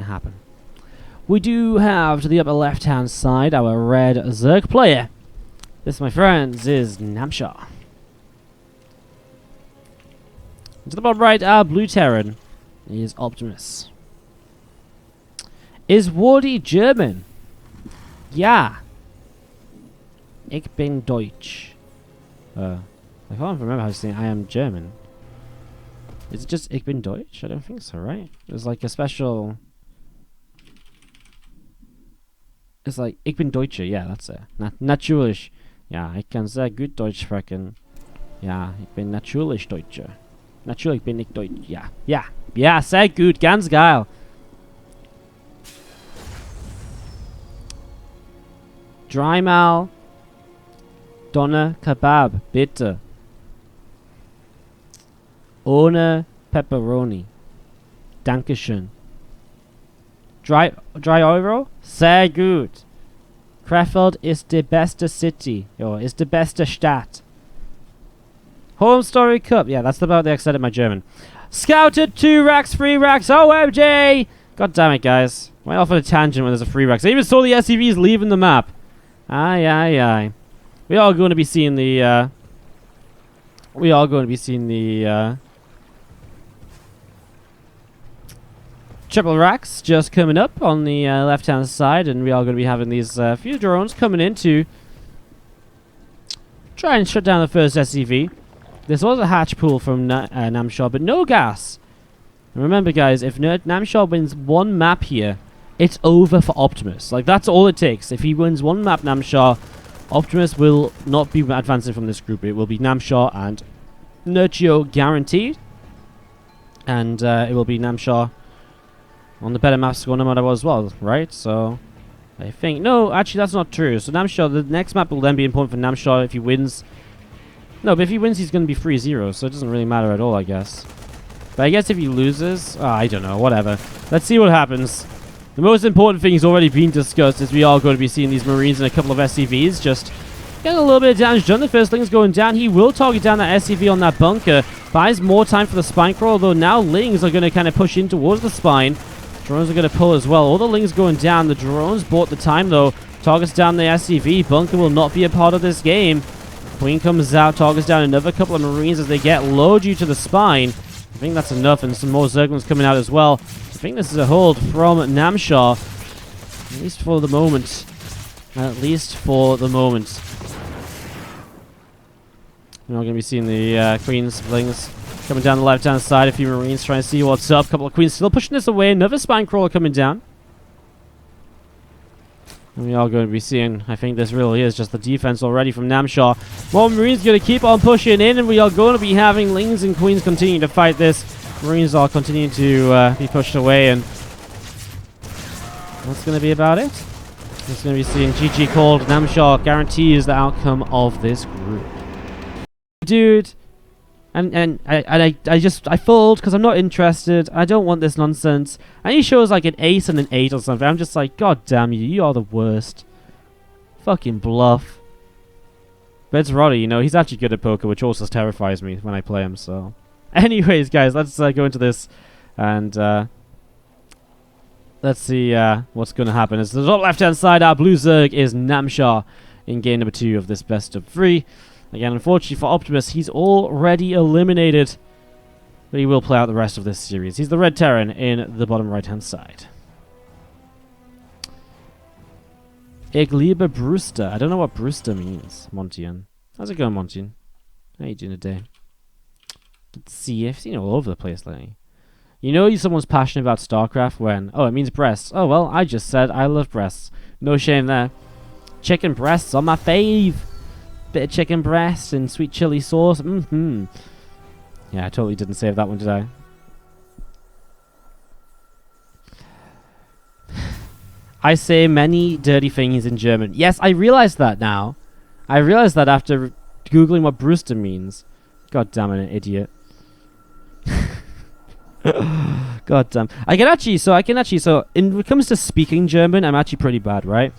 happen. We do have to the upper left-hand side our red Zerg player. This, my friends, is Namshar. To the bottom right, our blue Terran is Optimus. Is Wardy German? Yeah. Ich bin Deutsch. I can't remember how to say I am German. Is it just Ich bin Deutsch? I don't think so, right? There's like a special... It's like Ich bin Deutsche, yeah, that's it. Natürlich. Ja, ich kann sehr gut Deutsch sprechen. Ja, ich bin natürlich Deutsche. Natürlich bin ich Deutsch. Ja, ja, ja, sehr gut, ganz geil. Dreimal Doner Kebab, bitte. Ohne Pepperoni. Dankeschön. 3 Euro? Sehr gut. Krefeld ist die beste City. Or ist die beste Stadt. Home Story Cup. Yeah, that's about the extent of my German. Scouted 2 racks, 3 racks. OMG! God damn it, guys. Went off on a tangent when there's a free rack. I even saw the SCVs leaving the map. Aye, aye, aye. We are going to be seeing the, triple racks just coming up on the left-hand side, and we are going to be having these few drones coming in to try and shut down the first SCV. This was a hatch pool from Namshar, but no gas. And remember, guys, if Namshar wins one map here, it's over for Optimus. Like, that's all it takes. If he wins one map, Namshar, Optimus will not be advancing from this group. It will be Namshar and Nurchio guaranteed. And it will be Namshar on the better maps going no matter what as well, right? So, I think... No, actually, that's not true. So, Namshar, the next map will then be important for Namshar if he wins. No, but if he wins, he's going to be 3-0, so it doesn't really matter at all, I guess. But I guess if he loses... Oh, I don't know, whatever. Let's see what happens. The most important thing has already been discussed, as we are going to be seeing these Marines and a couple of SCVs just getting a little bit of damage done. The first Ling's going down. He will target down that SCV on that bunker. Buys more time for the spine crawl, although now Lings are going to kind of push in towards the spine. Drones are going to pull as well. All the Lings going down. The drones bought the time, though. Targets down the SCV. Bunker will not be a part of this game. Queen comes out, targets down another couple of Marines as they get low due to the spine. I think that's enough, and some more Zerglings coming out as well. I think this is a hold from Namshar. At least for the moment. At least for the moment. We're going to be seeing the Queen's Lings coming down the left-hand side. A few Marines trying to see what's up. A couple of Queens still pushing this away. Another spine crawler coming down. And we are going to be seeing, I think this really is just the defense already from Namshar. More Marines going to keep on pushing in, and we are going to be having Lings and Queens continue to fight this. Marines are continuing to be pushed away, and that's going to be about it. Just going to be seeing GG called. Namshar guarantees the outcome of this group. Dude, and I fold because I'm not interested. I don't want this nonsense. And he shows like an ace and an 8 or something. I'm just like, God damn you, you are the worst. Fucking bluff. But it's Roddy, you know, he's actually good at poker, which also terrifies me when I play him, so. Anyways, guys, let's go into this and let's see what's going to happen. As the top left-hand side, our blue Zerg is Namshar in game number 2 of this best of 3. Again, unfortunately for Optimus, he's already eliminated, but he will play out the rest of this series. He's the red Terran in the bottom right-hand side. Ich liebe Brewster. I don't know what Brewster means, Montian. How's it going, Montian? How you doing today? Let's see. I've seen it all over the place lately. You know someone's passionate about StarCraft when... Oh, it means breasts. Oh, well, I just said I love breasts. No shame there. Chicken breasts are my fave. Bit of chicken breast and sweet chili sauce. Yeah, I totally didn't save that one, did I? I say many dirty things in German. Yes, I realize that now. I realize that after Googling what Brewster means. God damn it, an idiot. God damn. When it comes to speaking German, I'm actually pretty bad, right?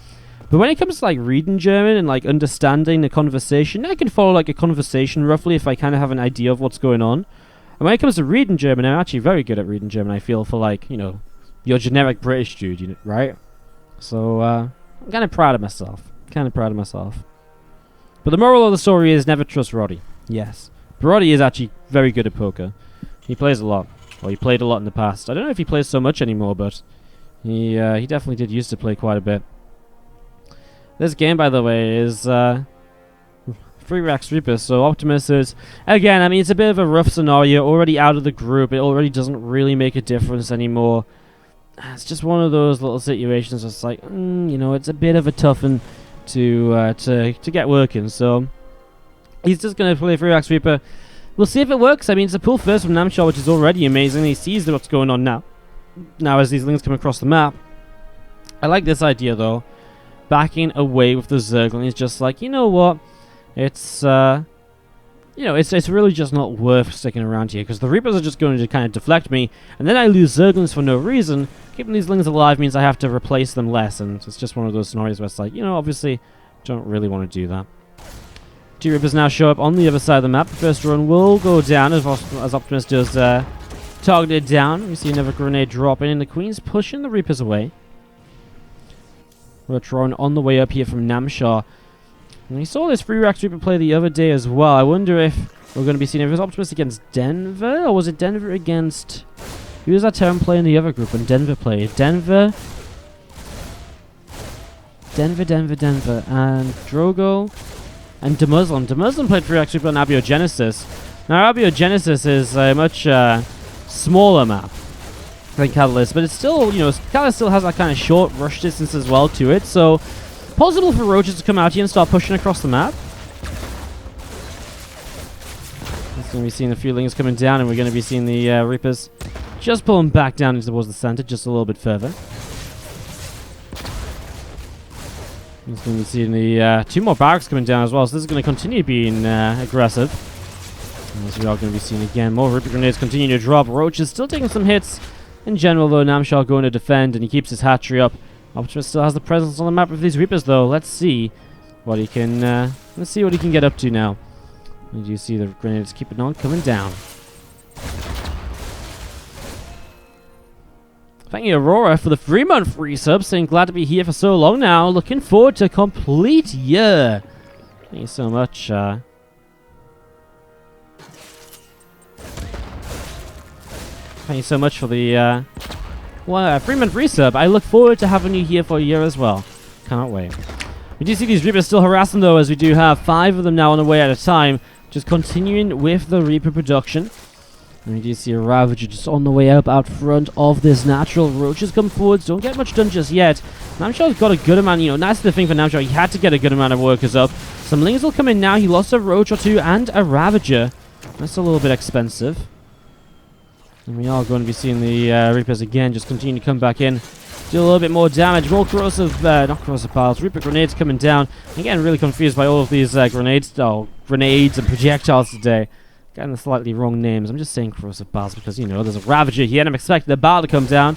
But when it comes to like reading German and like understanding the conversation, I can follow like a conversation roughly if I kind of have an idea of what's going on. And when it comes to reading German, I'm actually very good at reading German, I feel, for like, you know, your generic British dude, right? So I'm kind of proud of myself. But the moral of the story is never trust Roddy. Yes. But Roddy is actually very good at poker. He plays a lot. Well, he played a lot in the past. I don't know if he plays so much anymore, but he definitely did used to play quite a bit. This game, by the way, is 3 racks Reaper. So Optimus is, again, I mean, it's a bit of a rough scenario. Already out of the group. It already doesn't really make a difference anymore. It's just one of those little situations where it's like, it's a bit of a tough one to get working. So he's just going to play 3 racks Reaper. We'll see if it works. I mean, it's a pull first from Namshar, which is already amazing. He sees what's going on now. Now, as these lings come across the map, I like this idea though. Backing away with the Zergling is just like, you know what? It's it's really just not worth sticking around here because the Reapers are just going to kind of deflect me, and then I lose Zerglings for no reason. Keeping these lings alive means I have to replace them less, and it's just one of those scenarios where it's like, obviously, don't really want to do that. 2 Reapers now show up on the other side of the map. The first run will go down as Optimus does targeted down. We see another grenade drop in, and the Queen's pushing the Reapers away. Retron on the way up here from Namshar. And we saw this 3 racks Reaper play the other day as well. I wonder if we're going to be seeing if it was Optimus against Denver, or was it Denver against... Who was that Terran play in the other group when Denver played? Denver, and Drogo, and Demuslim. Demuslim played 3 racks Reaper on Abiogenesis. Now, Abiogenesis is a much smaller map than Catalyst, but it's still, Catalyst still has that kind of short rush distance as well to it, so possible for roaches to come out here and start pushing across the map. It's going to be seeing a few lings coming down, and we're going to be seeing the Reapers just pulling back down towards the center, just a little bit further. It's going to be seeing the 2 more barracks coming down as well, so this is going to continue being aggressive. As we are going to be seeing again, more Reaper grenades continue to drop. Roach is still taking some hits. In general, though, Namshar going to defend, and he keeps his hatchery up. Optimus still has the presence on the map with these Reapers, though. Let's see what he can. Let's see what he can get up to now. And you see the grenades keeping on coming down. Thank you, Aurora, for the 3-month resub. Saying glad to be here for so long now. Looking forward to a complete year. Thank you so much. Thank you so much for the 3-month resub. I look forward to having you here for a year as well. Can't wait. We do see these Reapers still harassing though, as we do have 5 of them now on the way at a time. Just continuing with the Reaper production. And we do see a Ravager just on the way up out front of this natural. Roaches come forwards, don't get much done just yet. Namshar's got a good amount, that's the thing for Namshar. He had to get a good amount of workers up. Some lings will come in now. He lost a Roach or 2 and a Ravager. That's a little bit expensive. And we are going to be seeing the Reapers again just continue to come back in. Do a little bit more damage. More corrosive, not corrosive piles. Reaper grenades coming down. Again, really confused by all of these grenades and projectiles today. Getting the slightly wrong names. I'm just saying corrosive piles because, there's a Ravager here and I'm expecting the bile to come down.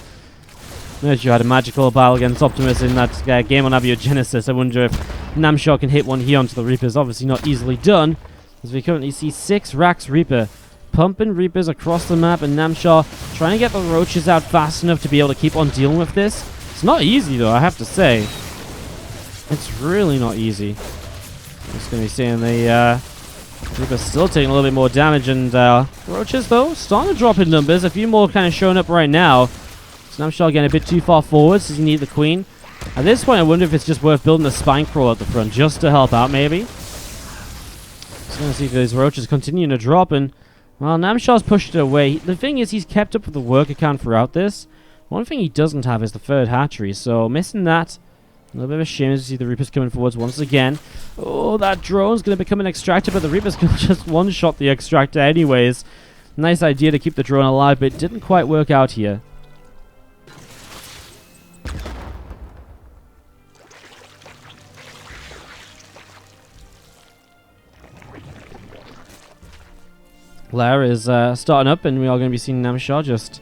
Notice you had a magical bile against Optimus in that game on Abiogenesis. I wonder if Namshar can hit one here onto the Reapers. Obviously not easily done, as we currently see 6 racks Reaper pumping Reapers across the map, and Namshar trying to get the Roaches out fast enough to be able to keep on dealing with this. It's not easy though, I have to say. It's really not easy. Just going to be seeing the Reapers still taking a little bit more damage, and Roaches though starting to drop in numbers. A few more kind of showing up right now. So Namshar getting a bit too far forward, so you need the Queen. At this point I wonder if it's just worth building a spine crawl at the front just to help out maybe. Just going to see if these Roaches continuing to drop, and well, Namshar's pushed it away. The thing is, he's kept up with the worker count throughout this. One thing he doesn't have is the 3rd hatchery, so missing that. A little bit of a shame to see the Reapers coming forwards once again. Oh, that drone's going to become an extractor, but the Reapers can just one-shot the extractor anyways. Nice idea to keep the drone alive, but it didn't quite work out here. Lair is starting up, and we are going to be seeing Namshar just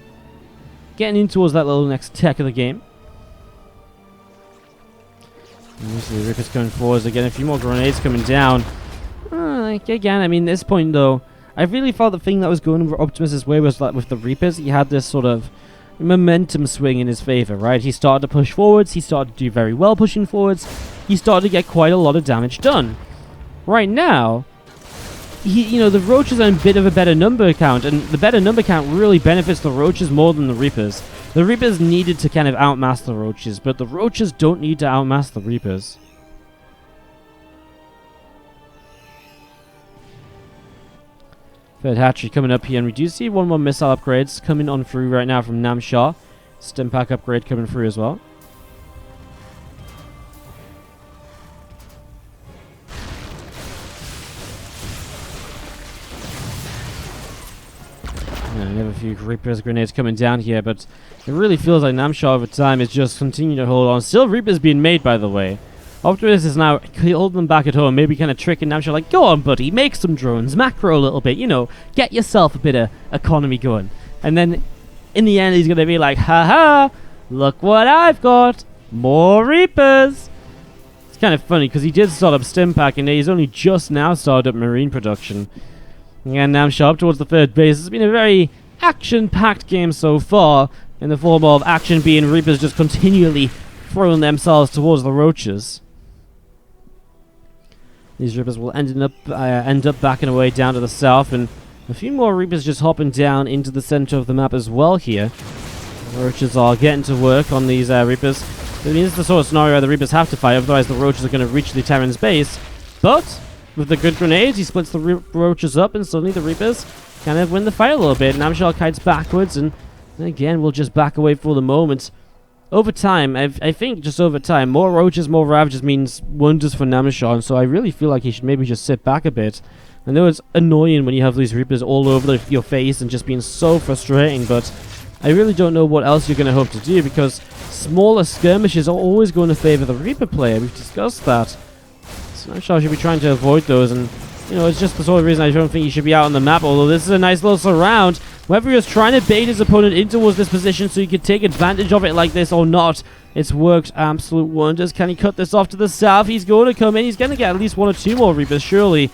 getting in towards that little next tech of the game. And we see the Reapers coming forwards again, a few more grenades coming down. Again, I mean, at this point though, I really felt the thing that was going Optimus' way was like with the Reapers, he had this sort of, momentum swing in his favor, right? He started to push forwards. He started to do very well pushing forwards. He started to get quite a lot of damage done. Right now, the Roaches are in a bit of a better number count, and the better number count really benefits the Roaches more than the Reapers. The Reapers needed to kind of outmass the Roaches, but the Roaches don't need to outmass the Reapers. Third hatchery coming up here, and we do see one more missile upgrades coming on through right now from Namshar. Stim pack upgrade coming through as well. And we have a few Reapers grenades coming down here, but it really feels like Namshar over time is just continuing to hold on. Still Reapers being made, by the way. Optimus is now holding them back at home, maybe kind of tricking Namshar, like, go on, buddy, make some drones, macro a little bit, get yourself a bit of economy going. And then, in the end, he's going to be like, haha, look what I've got, more Reapers. It's kind of funny, because he did start up Stim Pack, and he's only just now started up Marine production. And Namshar up towards the third base. It's been a very action-packed game so far, in the form of action being Reapers just continually throwing themselves towards the Roaches. These Reapers will end up backing away down to the south, and a few more Reapers just hopping down into the center of the map as well here. The Roaches are getting to work on these Reapers. I mean, this is the sort of scenario where the Reapers have to fight, otherwise the Roaches are going to reach the Terran's base. But with the good grenades, he splits the Roaches up, and suddenly the Reapers kind of win the fight a little bit. Namshar kites backwards, and again, we'll just back away for the moment. Over time, I think just over time, more Roaches, more Ravages means wonders for Namshar, and so I really feel like he should maybe just sit back a bit. I know it's annoying when you have these Reapers all over your face and just being so frustrating, but I really don't know what else you're going to hope to do, because smaller skirmishes are always going to favor the Reaper player. We've discussed that. So Namshar should be trying to avoid those, and it's just the sort of reason I don't think he should be out on the map, although this is a nice little surround. Whether he was trying to bait his opponent in towards this position so he could take advantage of it like this or not, it's worked absolute wonders. Can he cut this off to the south? He's going to come in. He's going to get at least one or two more Reapers, surely.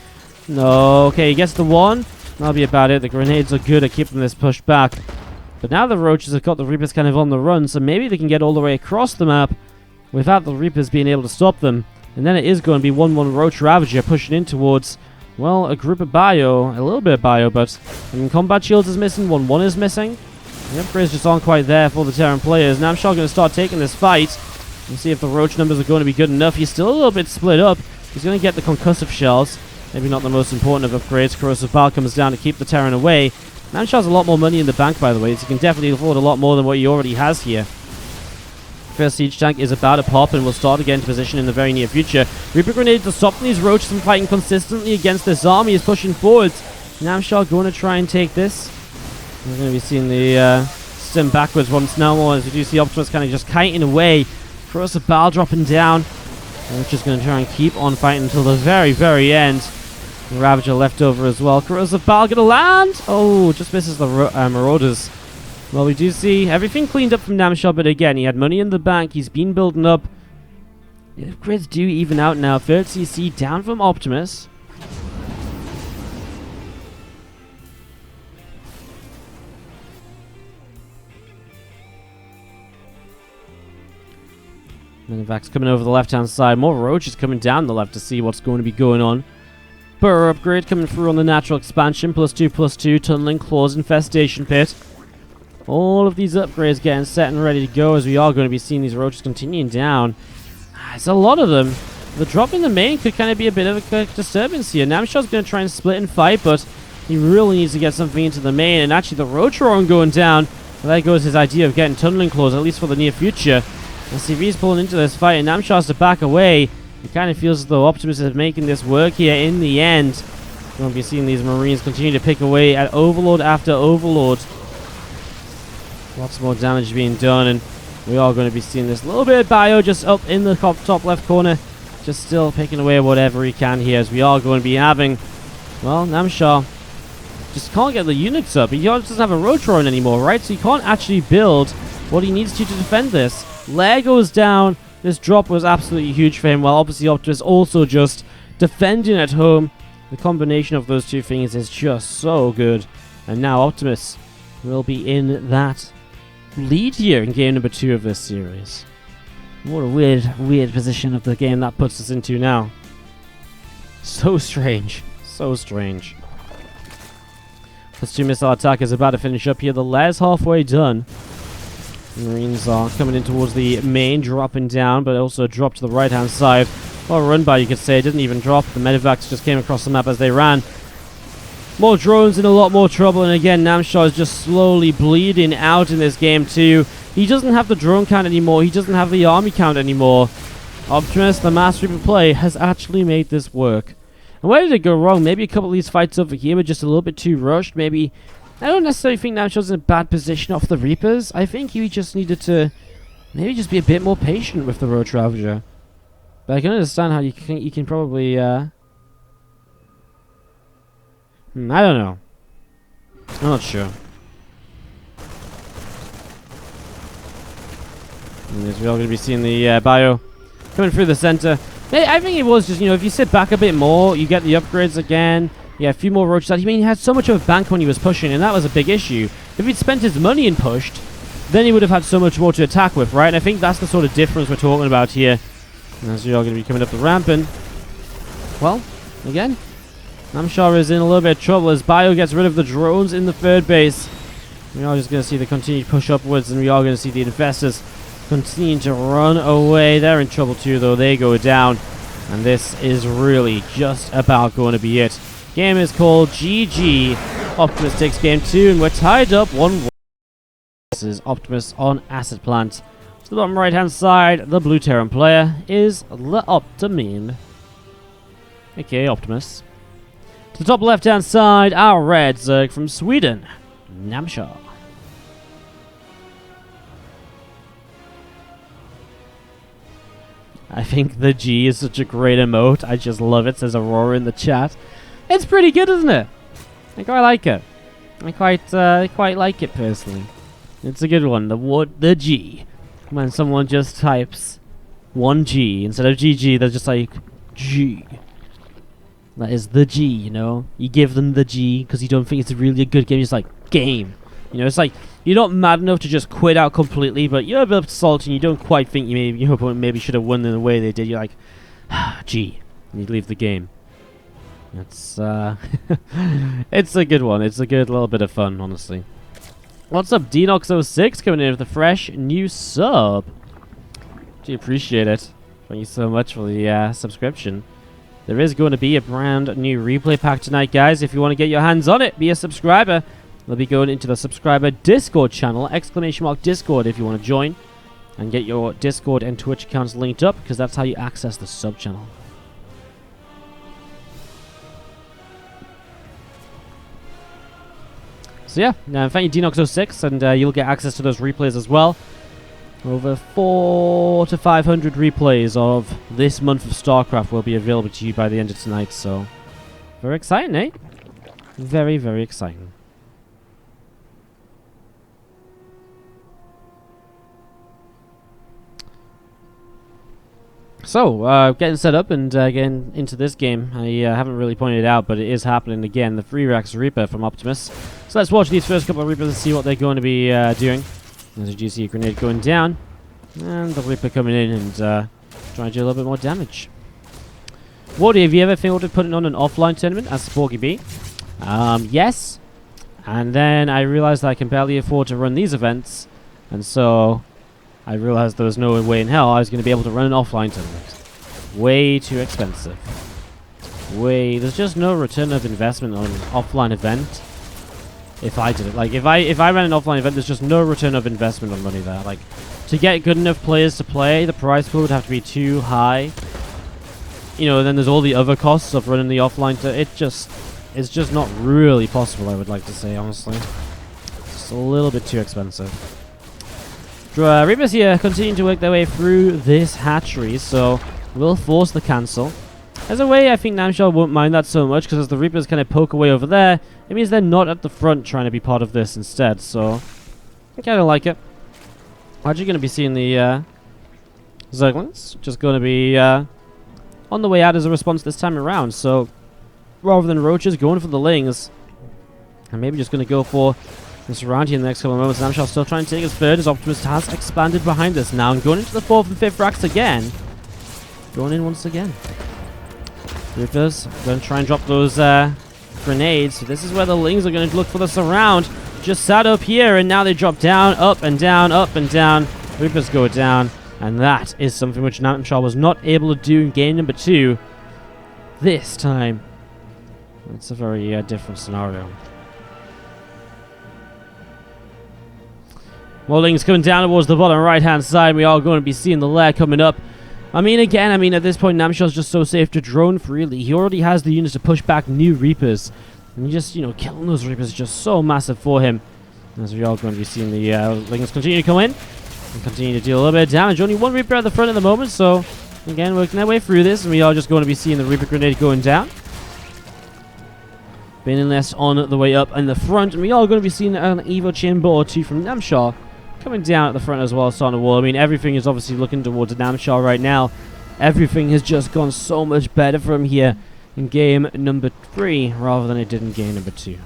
No, okay, he gets the one. That'll be about it. The grenades are good at keeping this pushed back. But now the Roaches have got the Reapers kind of on the run, so maybe they can get all the way across the map without the Reapers being able to stop them. And then it is going to be 1-1 Roach Ravager pushing in towards, well, a group of bio, a little bit of bio, but I mean, Combat Shields is missing, 1-1 is missing. The upgrades just aren't quite there for the Terran players. Namshar going to start taking this fight and see if the Roach numbers are going to be good enough. He's still a little bit split up. He's going to get the concussive shells. Maybe not the most important of upgrades. Corrosive Bile comes down to keep the Terran away. Namshar has a lot more money in the bank, by the way, so he can definitely afford a lot more than what he already has here. First siege tank is about to pop and will start again to position in the very near future. Reaper grenades to stop these Roaches from fighting consistently against this army is pushing forwards. Namshar going to try and take this. We're going to be seeing the stim backwards once now, as we do see Optimus kind of just kiting away. Corrosive Bile dropping down. And we're just going to try and keep on fighting until the very, very end. The Ravager left over as well. Corrosive Bile going to land. Oh, just misses the Marauders. Well, we do see everything cleaned up from Namshar, but again, he had money in the bank. He's been building up. The upgrades do even out now. Third CC down from Optimus. Menivac's coming over the left-hand side. More Roaches coming down the left to see what's going to be going on. Burrow upgrade coming through on the natural expansion. +2/+2. Tunneling Claws Infestation Pit. All of these upgrades getting set and ready to go, as we are going to be seeing these Roaches continuing down. It's a lot of them. The drop in the main could kind of be a bit of a disturbance here. Namshar's going to try and split and fight, but he really needs to get something into the main. And actually, the Roach are on going down. Well, there goes his idea of getting Tunneling Claws, at least for the near future. SCV's pulling into this fight, and Namshar has to back away. It kind of feels as though Optimus is making this work here in the end. We're going to be seeing these Marines continue to pick away at Overlord after Overlord. Lots more damage being done, and we are going to be seeing this little bit of bio just up in the top left corner. Just still picking away whatever he can here, as we are going to be having, well, Namshar just can't get the units up. He doesn't have a Roach Roaring anymore, right? So he can't actually build what he needs to defend this. Lair goes down. This drop was absolutely huge for him, while obviously Optimus also just defending at home. The combination of those two things is just so good. And now Optimus will be in that lead here in game number 2 of this series. What a weird position of the game that puts us into now. So strange. So strange. Plus 2 missile attack is about to finish up here. The layer's halfway done. Marines are coming in towards the main, dropping down, but also dropped to the right-hand side. Well, run by, you could say. It didn't even drop. The medevacs just came across the map as they ran. More drones in a lot more trouble, and again, Namshar is just slowly bleeding out in this game too. He doesn't have the drone count anymore. He doesn't have the army count anymore. Optimus, the master of play, has actually made this work. And where did it go wrong? Maybe a couple of these fights over here were just a little bit too rushed. Maybe, I don't necessarily think Namshar's in a bad position off the Reapers. I think he just needed to maybe just be a bit more patient with the Road Ravager. But I can understand how you can probably, I don't know. I'm not sure. And we're all going to be seeing the bio coming through the center. I think it was just, if you sit back a bit more, you get the upgrades again. Yeah, a few more roaches. I mean, he had so much of a bank when he was pushing, and that was a big issue. If he'd spent his money and pushed, then he would have had so much more to attack with, right? And I think that's the sort of difference we're talking about here. And as you're all going to be coming up the ramp, and, well, again, Namshar is in a little bit of trouble as Bio gets rid of the drones in the third base. We are just going to see the continued push upwards, and we are going to see the infestors continue to run away. They're in trouble too, though. They go down, and this is really just about going to be it. Game is called GG. Optimus takes game 2, and we're tied up 1-1. This is Optimus on Acid Plant. To the bottom right-hand side, the blue Terran player is the Optimine. Okay, Optimus. To the top left-hand side, our red Zerg from Sweden, Namshar. I think the G is such a great emote. I just love it. Says Aurora in the chat. It's pretty good, isn't it? I quite like it. I quite like it personally. It's a good one. The G. When someone just types 1G instead of GG, they're just like G. That is the G, You give them the G because you don't think it's really a good game. It's like game. It's like you're not mad enough to just quit out completely, but you're a bit salty and you don't quite think your opponent maybe should have won in the way they did. You're like, G, and you leave the game. It's it's a good one. It's a good little bit of fun, honestly. What's up, Denox06 coming in with a fresh new sub. Do appreciate it. Thank you so much for the subscription. There is going to be a brand new replay pack tonight, guys. If you want to get your hands on it, be a subscriber. We'll be going into the subscriber Discord channel, !Discord if you want to join. And get your Discord and Twitch accounts linked up, because that's how you access the sub channel. So yeah, thank you Denox06, and you'll get access to those replays as well. Over 400 to 500 replays of this month of StarCraft will be available to you by the end of tonight, so very exciting, eh? Very, very exciting. So, getting set up and getting into this game. I haven't really pointed it out, but it is happening again. The 3-Rex Reaper from Optimus. So let's watch these first couple of Reapers and see what they're going to be doing. As you see, a grenade going down. And the Reaper coming in and trying to do a little bit more damage. Wardy, have you ever thought of putting on an offline tournament as Porky B? Yes. And then I realized that I can barely afford to run these events. And so I realized there was no way in hell I was going to be able to run an offline tournament. Way too expensive. There's just no return of investment on an offline event. If I did it, like if I ran an offline event, there's just no return of investment on money there. Like, to get good enough players to play, the price pool would have to be too high. Then there's all the other costs of running the offline. It's just not really possible, I would like to say, honestly. It's a little bit too expensive. Reapers here continuing to work their way through this hatchery, so we'll force the cancel. As a way, I think Namshar won't mind that so much, because as the Reapers kind of poke away over there, it means they're not at the front trying to be part of this instead, so I kind of like it. We're actually going to be seeing the Zerglings, just going to be on the way out as a response this time around, so rather than roaches going for the lings, I'm maybe just going to go for This around here in the next couple of moments. Namshar still trying to take his third as Optimus has expanded behind this now and going into the 4th and 5th racks again. Going in once again. Reapers going to try and drop those grenades. So this is where the Lings are going to look for the surround. Just sat up here and now they drop down, up and down, up and down. Reapers go down. And that is something which Namshar was not able to do in game number 2 this time. It's a very different scenario. More Lings coming down towards the bottom right-hand side. We are going to be seeing the lair coming up. I mean, at this point, Namshar's just so safe to drone freely. He already has the units to push back new Reapers. And just, killing those Reapers is just so massive for him. As we are going to be seeing the Lings continue to come in. And continue to deal a little bit of damage. Only one Reaper at the front at the moment, so again, working their way through this. And we are just going to be seeing the Reaper grenade going down. Baneless on the way up in the front. And we are going to be seeing an Evo chamber or two from Namshar coming down at the front as well, starting the wall. I mean, everything is obviously looking towards Namshar right now. Everything has just gone so much better for him here in game number 3 rather than it did in game number 2.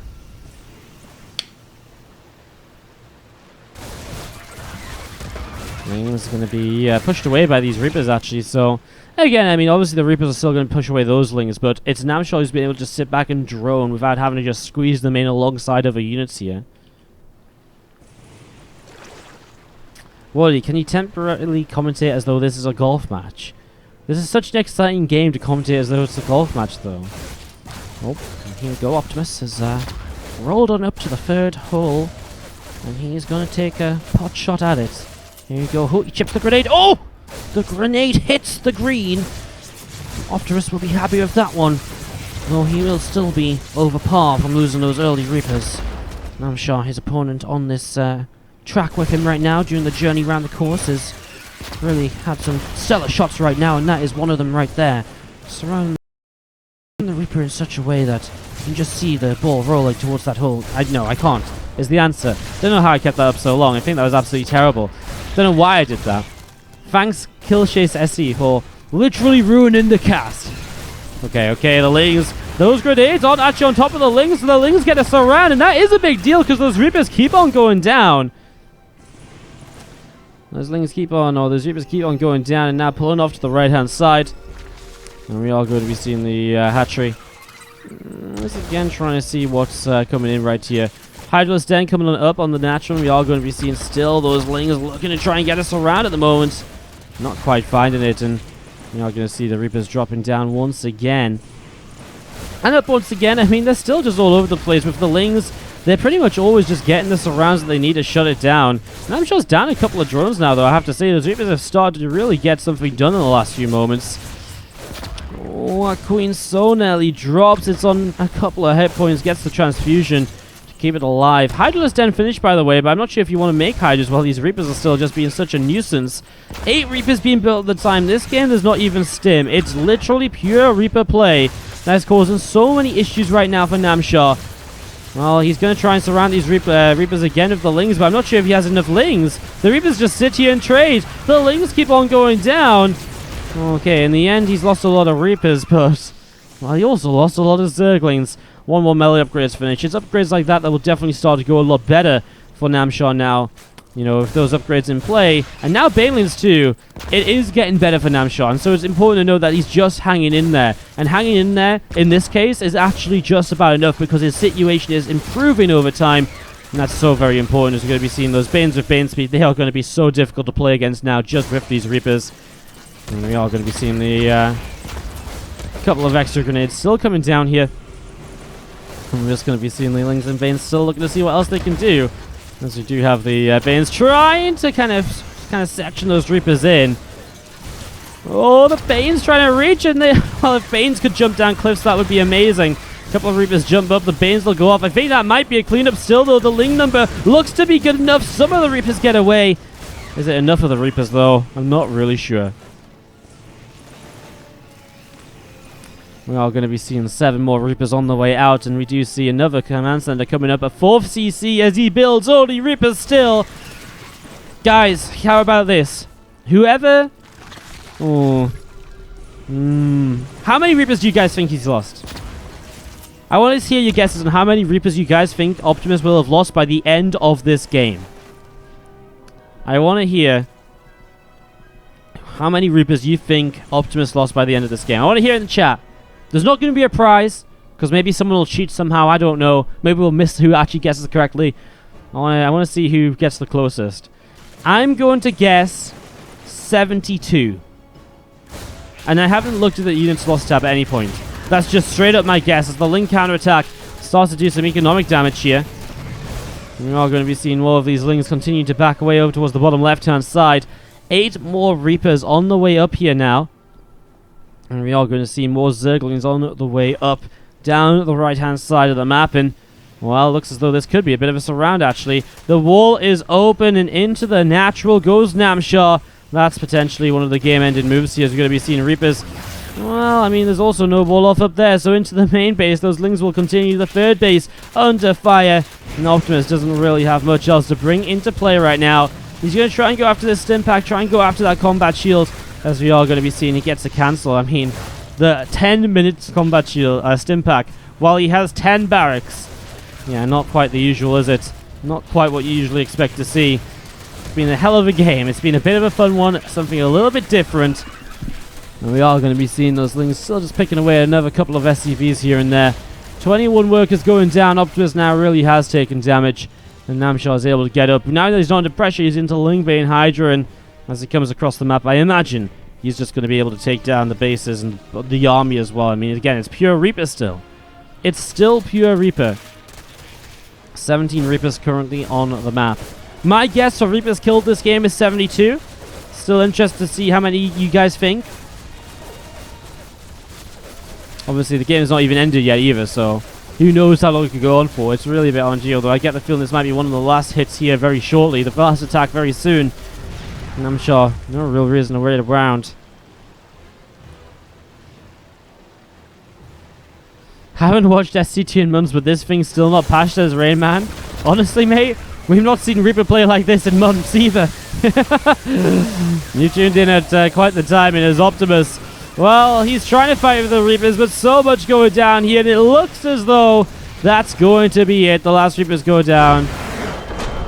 Things going to be pushed away by these Reapers actually, so again, I mean, obviously the Reapers are still going to push away those Lings, but it's Namshar who's been able to just sit back and drone without having to just squeeze them in alongside other units here. Wardy, can you temporarily commentate as though this is a golf match? This is such an exciting game to commentate as though it's a golf match, though. Oh, and here we go. Optimus has rolled on up to the 3rd hole, and he's going to take a pot shot at it. Here you go. Oh, he chips the grenade. Oh! The grenade hits the green. Optimus will be happy with that one, though he will still be over par from losing those early Reapers. Namshar, his opponent on this track with him right now during the journey around the course, has really had some stellar shots right now, and that is one of them right there. Surround the Reaper in such a way that you can just see the ball rolling towards that hole. No, I can't, is the answer. Don't know how I kept that up so long. I think that was absolutely terrible. Don't know why I did that. Thanks Killchase SE for literally ruining the cast. Okay, the Lings. Those grenades aren't actually on top of the Lings, so the Lings get a surround, and that is a big deal because those Reapers keep on going down. Those Lings keep on, or those Reapers keep on going down and now pulling off to the right-hand side. And we are going to be seeing the hatchery. Once again, trying to see what's coming in right here. Hydra's Den coming on up on the natural. We are going to be seeing still those Lings looking to try and get us around at the moment. Not quite finding it, and we are going to see the Reapers dropping down once again. And up once again. I mean, they're still just all over the place with the Lings. They're pretty much always just getting the surrounds that they need to shut it down. And I'm just down a couple of drones now, though. I have to say, those Reapers have started to really get something done in the last few moments. Oh, our Queen so nearly drops. It's on a couple of hit points, gets the transfusion to keep it alive. Hydra's Den finished, by the way, but I'm not sure if you want to make Hydras while these Reapers are still just being such a nuisance. 8 Reapers being built at the time. This game, there's not even stim. It's literally pure Reaper play that's causing so many issues right now for Namshar. Well, he's going to try and surround these Reapers again with the Lings, but I'm not sure if he has enough Lings. The Reapers just sit here and trade. The Lings keep on going down. Okay, in the end, he's lost a lot of Reapers, but well, he also lost a lot of Zerglings. One more melee upgrades finish. It's upgrades like that will definitely start to go a lot better for Namshar now. You know, with those upgrades in play. And now Banelings too. It is getting better for Namshar. And so it's important to know that he's just hanging in there. And hanging in there, in this case, is actually just about enough because his situation is improving over time. And that's so very important as we're going to be seeing those Banes with Bane speed. They are going to be so difficult to play against now just with these Reapers. And we are going to be seeing the couple of extra grenades still coming down here. And we're just going to be seeing the Lings and Banes still looking to see what else they can do. As we do have the Banes trying to kind of section those Reapers in. Oh, the Banes trying to reach in there. Well, if Banes could jump down cliffs, that would be amazing. A couple of Reapers jump up, the Banes will go off. I think that might be a cleanup still, though. The Ling number looks to be good enough. Some of the Reapers get away. Is it enough of the Reapers, though? I'm not really sure. We are going to be seeing 7 more Reapers on the way out, and we do see another command center coming up at 4th CC as he builds only Reapers still. Guys, how about this? Whoever... Oh. How many Reapers do you guys think he's lost? I want to hear your guesses on how many Reapers you guys think Optimus will have lost by the end of this game. I want to hear how many Reapers you think Optimus lost by the end of this game. I want to hear it in the chat. There's not going to be a prize, because maybe someone will cheat somehow. I don't know. Maybe we'll miss who actually guesses correctly. I want to see who gets the closest. I'm going to guess 72. And I haven't looked at the units lost tab at any point. That's just straight up my guess as the Link counterattack starts to do some economic damage here. We are going to be seeing more of these Lings continue to back away over towards the bottom left-hand side. 8 more Reapers on the way up here now. And we are going to see more Zerglings on the way up down the right-hand side of the map. And, well, looks as though this could be a bit of a surround, actually. The wall is open, and into the natural goes Namshar. That's potentially one of the game-ending moves here. As we're going to be seeing Reapers. Well, I mean, there's also no wall off up there, so into the main base. Those Lings will continue the third base under fire. And Optimus doesn't really have much else to bring into play right now. He's going to try and go after this stim pack, try and go after that combat shield, as we are going to be seeing he gets a cancel. I mean, the 10 minutes combat shield, stim pack, while he has 10 barracks. Yeah, not quite the usual, is it? Not quite what you usually expect to see. It's been a hell of a game. It's been a bit of a fun one, something a little bit different. And we are going to be seeing those Lings still just picking away at another couple of SCVs here and there. 21 workers going down. Optimus now really has taken damage. And Namshar is able to get up. Now that he's not under pressure, he's into Lingbane Hydra. And as he comes across the map, I imagine he's just going to be able to take down the bases and the army as well. I mean, again, it's pure Reaper still. It's still pure Reaper. 17 Reapers currently on the map. My guess for Reapers killed this game is 72. Still interested to see how many you guys think. Obviously, the game is not even ended yet either, so who knows how long it could go on for. It's really a bit RNG, although I get the feeling this might be one of the last hits here very shortly. The last attack very soon. And I'm sure no real reason to wait around. Haven't watched SC2 in months, but this thing's still not patched as Rain Man. Honestly, mate, we've not seen Reaper play like this in months either. You tuned in at quite the time, and as Optimus, well, he's trying to fight with the Reapers, but so much going down here, and it looks as though that's going to be it. The last Reapers go down,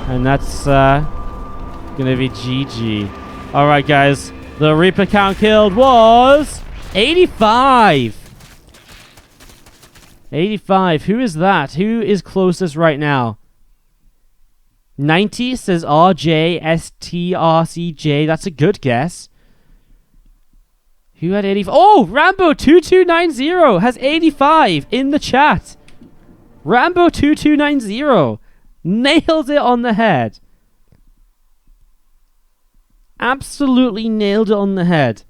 and that's going to be GG. All right, guys, the Reaper count killed was 85. 85. Who is that? Who is closest right now? 90 says RJSTRCJ. That's a good guess. Who had 85? Oh, Rambo2290 has 85 in the chat. Rambo2290 nailed it on the head. Absolutely nailed it on the head.